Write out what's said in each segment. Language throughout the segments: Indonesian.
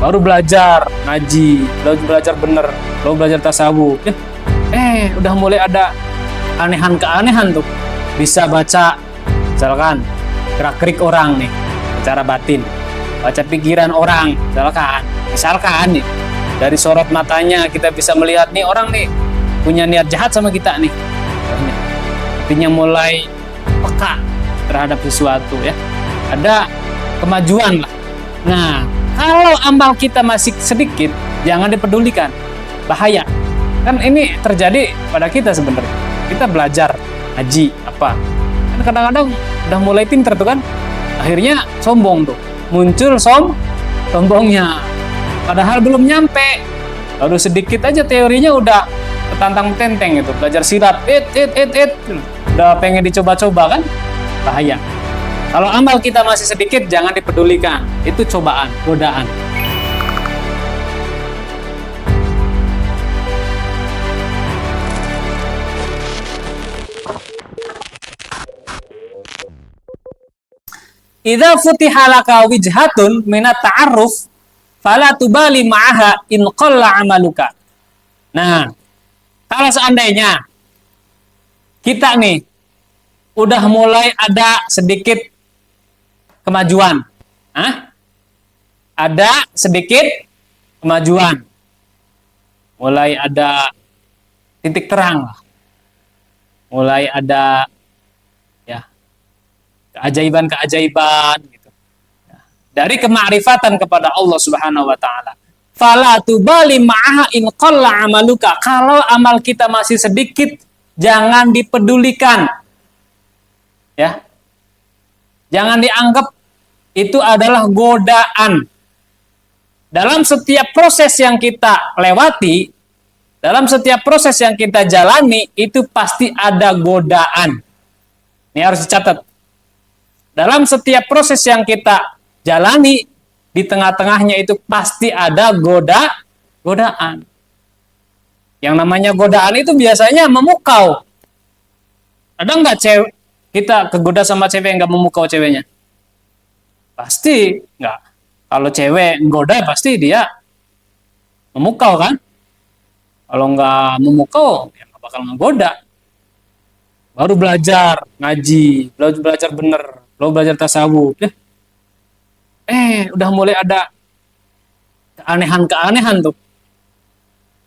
baru belajar ngaji, baru belajar bener, baru belajar tasawuf, ya. Udah mulai ada keanehan tuh. Bisa baca, misalkan gerak-gerik orang nih, secara batin, baca pikiran orang, misalkan nih, dari sorot matanya kita bisa melihat nih orang nih punya niat jahat sama kita nih. Artinya mulai peka terhadap sesuatu, ya. Ada kemajuan lah. Nah, kalau amal kita masih sedikit, jangan dipedulikan. Bahaya. Kan ini terjadi pada kita sebenarnya. Kita belajar haji apa. Kan kadang-kadang udah mulai pinter tuh kan. Akhirnya sombong tuh. Muncul sombongnya. Padahal belum nyampe. Baru sedikit aja teorinya udah ketantang tenteng gitu. Belajar silat. Udah pengen dicoba-coba kan. Bahaya. Kalau amal kita masih sedikit, jangan dipedulikan. Itu cobaan, godaan. Idza futiha laka wijhatun minat ta'arruf fala tubali ma'aha in qalla amaluka. Nah, kalau seandainya kita nih udah mulai ada sedikit kemajuan, ada sedikit kemajuan, mulai ada titik terang, mulai ada ya keajaiban gitu, dari kemakrifatan kepada Allah Subhanahu Wa Taala. Fala tubali ma'aha in qalla amaluka. Kalau amal kita masih sedikit, jangan dipedulikan, ya. Jangan dianggap itu adalah godaan. Dalam setiap proses yang kita lewati, dalam setiap proses yang kita jalani, itu pasti ada godaan. Ini harus dicatat. Dalam setiap proses yang kita jalani, di tengah-tengahnya itu pasti ada godaan. Yang namanya godaan itu biasanya memukau. Ada nggak cewek kita kegoda sama cewek yang nggak memukau ceweknya? Pasti nggak. Kalau cewek nggoda pasti dia memukau kan? Kalau nggak memukau, ya nggak bakal nggoda. Baru belajar ngaji, baru belajar bener, baru belajar tasawuf, ya. Udah mulai ada keanehan tuh.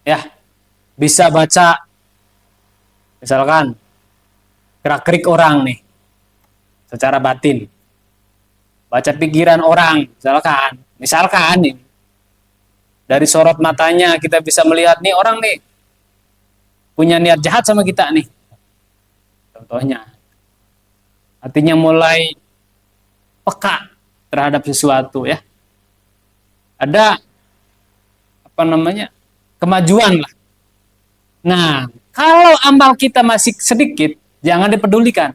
Ya, bisa baca, misalkan gerak-gerik orang nih, secara batin. Baca pikiran orang, misalkan nih, dari sorot matanya kita bisa melihat nih orang nih punya niat jahat sama kita nih. Contohnya, artinya mulai peka terhadap sesuatu, ya. Ada kemajuan lah. Nah, kalau amal kita masih sedikit, jangan dipedulikan.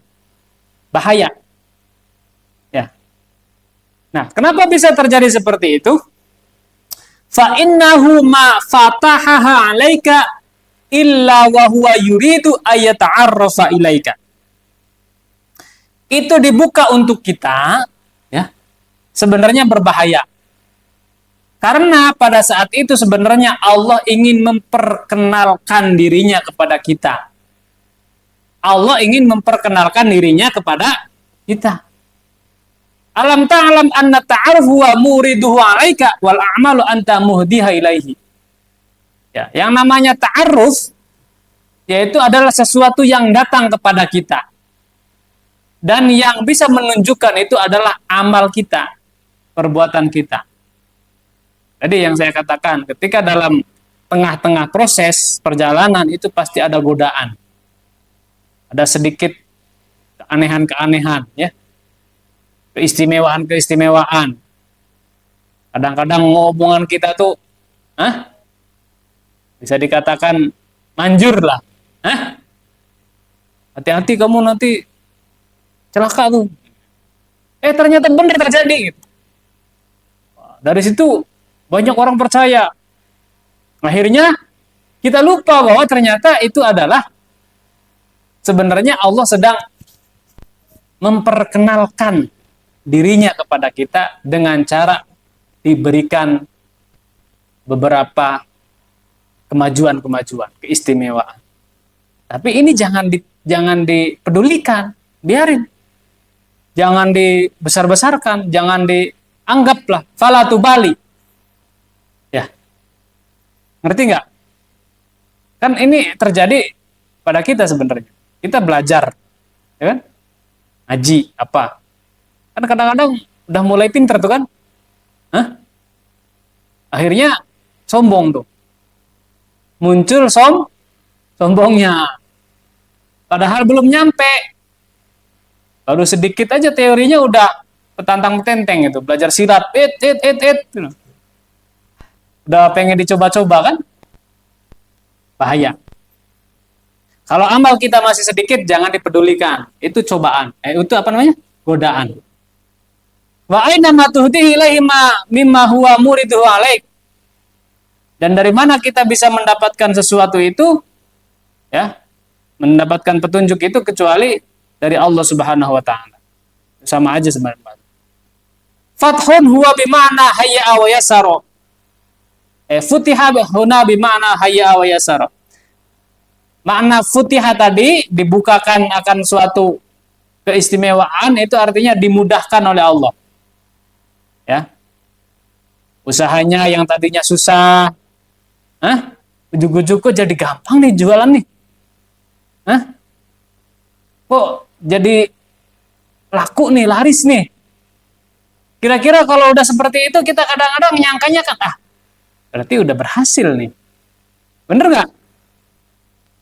Bahaya. Nah, kenapa bisa terjadi seperti itu? Fa innahu ma fatahaha 'alaika illa wa huwa yuridu ayata'arrafa ilaika. Itu dibuka untuk kita, ya. Sebenarnya berbahaya. Karena pada saat itu sebenarnya Allah ingin memperkenalkan dirinya kepada kita. Allah ingin memperkenalkan dirinya kepada kita. Alam ta'lam anna ta'aruf wa muriduhu 'alaika wal a'malu anta muhdiha ilaihi. Ya, yang namanya ta'aruf yaitu adalah sesuatu yang datang kepada kita. Dan yang bisa menunjukkan itu adalah amal kita, perbuatan kita. Jadi yang saya katakan, ketika dalam tengah-tengah proses perjalanan itu pasti ada godaan. Ada sedikit keanehan-keanehan, ya. Keistimewaan. Kadang-kadang ngomongan kita tuh, bisa dikatakan manjur lah. Hati-hati kamu nanti celaka tuh. Ternyata benar terjadi. Dari situ banyak orang percaya. Akhirnya kita lupa bahwa ternyata itu adalah sebenarnya Allah sedang memperkenalkan dirinya kepada kita dengan cara diberikan beberapa kemajuan-kemajuan, keistimewaan. Tapi ini jangan dipedulikan, biarin. Jangan dibesar-besarkan, jangan dianggaplah fala tubali. Ya. Ngerti nggak? Kan ini terjadi pada kita sebenarnya. Kita belajar, ya kan? Ngaji apa? Kan kadang-kadang udah mulai pinter tuh kan? Hah? Akhirnya sombong tuh. Muncul sombongnya. Padahal belum nyampe. Baru sedikit aja teorinya udah petantang-petenteng itu. Belajar silat, udah pengen dicoba-coba kan? Bahaya. Kalau amal kita masih sedikit, jangan dipedulikan. Itu cobaan. Itu apa namanya? Godaan. Wa aina ma tuhdihi ilaihi mimma huwa muriduhu alaik. Dan dari mana kita bisa mendapatkan sesuatu itu? Ya, mendapatkan petunjuk itu kecuali dari Allah Subhanahu wa taala. Sama aja sebenarnya. Fathun huwa bima'na hayya wa yasara. Futiha huna bima'na hayya wa yasara. Makna futiha tadi dibukakan akan suatu keistimewaan, itu artinya dimudahkan oleh Allah. Ya. Usahanya yang tadinya susah, ujug-ujug kok jadi gampang nih jualan nih. Kok jadi laku nih, laris nih. Kira-kira kalau udah seperti itu kita kadang-kadang nyangkanya kan, berarti udah berhasil nih. Bener nggak?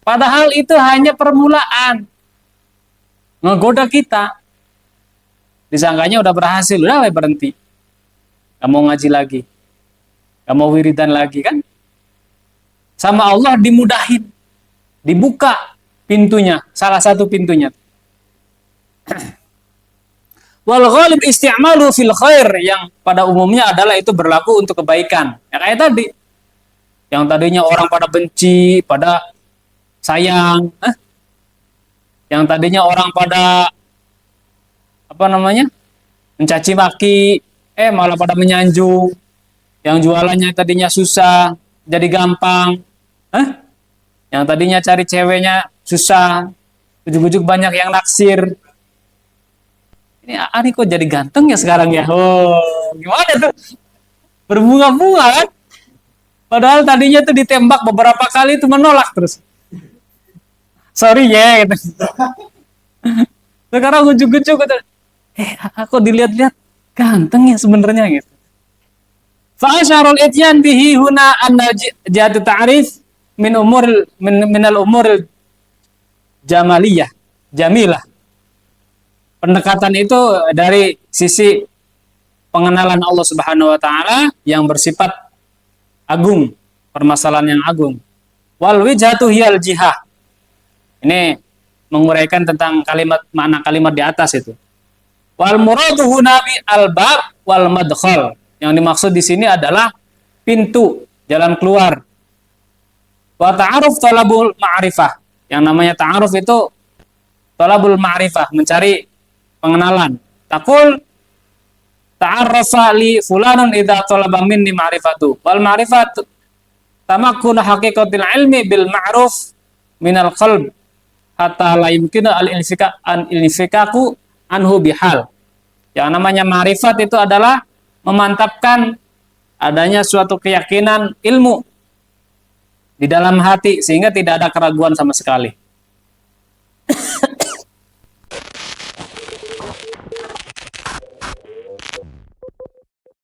Padahal itu hanya permulaan. Ngegoda kita. Disangkanya udah berhasil, udah berhenti. Gak mau ngaji lagi. Gak mau wiridan lagi kan? Sama Allah dimudahin. Dibuka pintunya, salah satu pintunya. Wal ghalib isti'malu fil khair, yang pada umumnya adalah itu berlaku untuk kebaikan. Ya kayak tadi. Yang tadinya orang pada benci, pada sayang, yang tadinya orang pada mencaci maki, malah pada menyanjung. Yang jualannya tadinya susah, jadi gampang. Yang tadinya cari ceweknya susah, ujug-ujug banyak yang naksir. Ini Ani kok jadi ganteng ya sekarang ya? Gimana tuh? Berbunga-bunga kan? Padahal tadinya tuh ditembak beberapa kali itu menolak terus. Sorry ya, gitu. Sekarang ujug-ujug aku dilihat-lihat ganteng ya sebenarnya gitu. Fa'asyarul ityan bihi huna anna jihatu ta'rif min al-umur jamaliyah, jamilah. Pendekatan itu dari sisi pengenalan Allah Subhanahu wa taala yang bersifat agung, permasalahan yang agung. Wal wijhatu hiyal jihah. Ini menguraikan tentang makna kalimat di atas itu. Wal muradu huna bi al-bab wal madkhal. Yang dimaksud di sini adalah pintu, jalan keluar. Wa ta'aruf talabul ma'rifah. Yang namanya ta'aruf itu talabul ma'rifah, mencari pengenalan. Taqul ta'arrafa li fulanun idza talaba minni ma'rifatu. Wal ma'rifat tamakkun haqiqatil ilmi bil ma'ruf minal qalb hatta la yumkinu al-infikaku anhu bihal. Yang namanya ma'rifat itu adalah memantapkan adanya suatu keyakinan ilmu di dalam hati sehingga tidak ada keraguan sama sekali.